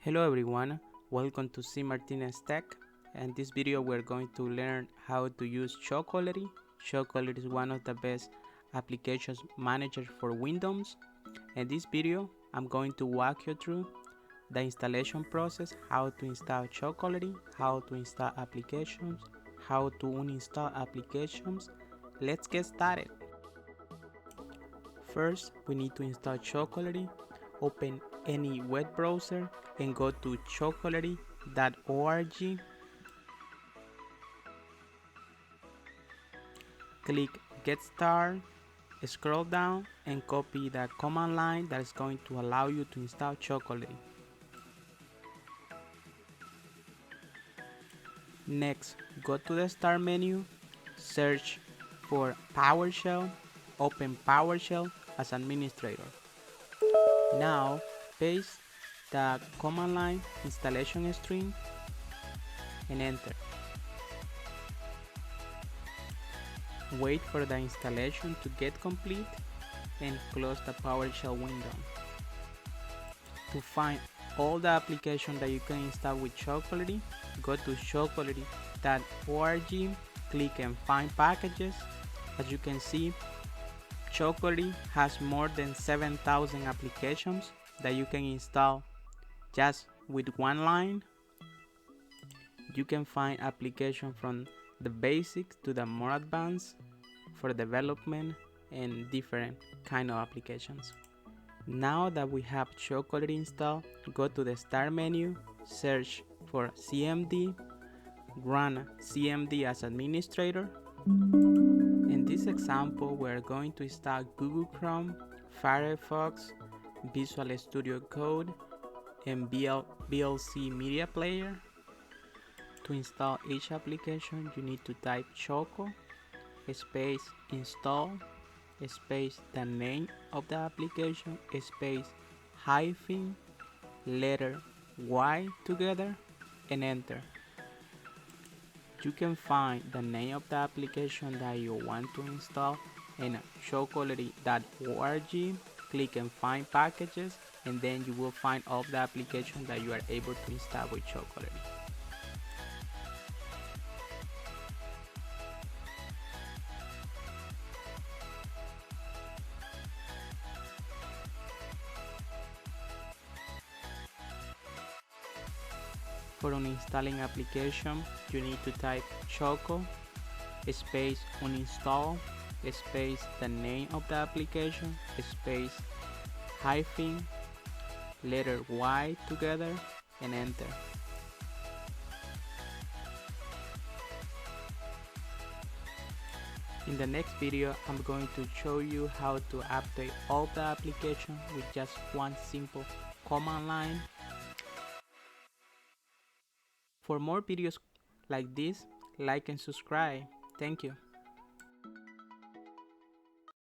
Hello everyone, welcome to C. Martinez Tech. In this video we're going to learn how to use Chocolatey. Chocolatey is one of the best applications managers for Windows. In this video I'm going to walk you through the installation process, how to install Chocolatey, how to install applications, how to uninstall applications. Let's get started. First we need to install Chocolatey. Open any web browser and go to chocolatey.org. Click Get Started, scroll down and copy the command line that is going to allow you to install Chocolatey. Next, go to the Start menu, search for PowerShell, open PowerShell as administrator. Now, paste the command line installation string and enter. Wait for the installation to get complete and close the PowerShell window. To find all the applications that you can install with Chocolatey, go to chocolatey.org, click and find packages. As you can see, Chocolatey has more than 7,000 applications that you can install just with one line. You can find applications from the basics to the more advanced for development and different kind of applications. Now that we have Chocolatey installed, go to the Start menu, search for CMD, run CMD as administrator. In this example, we're going to install Google Chrome, Firefox, Visual Studio Code, and VLC Media Player. To install each application, you need to type choco, space install, space the name of the application, space hyphen, letter Y together, and enter. You can find the name of the application that you want to install in chocolatey.org. Click and find packages, and then you will find all the applications that you are able to install with Chocolatey. For uninstalling application, you need to type choco, space uninstall, space the name of the application, space hyphen, letter Y together, and enter. In the next video, I'm going to show you how to update all the applications with just one simple command line. For more videos like this, like and subscribe. Thank you.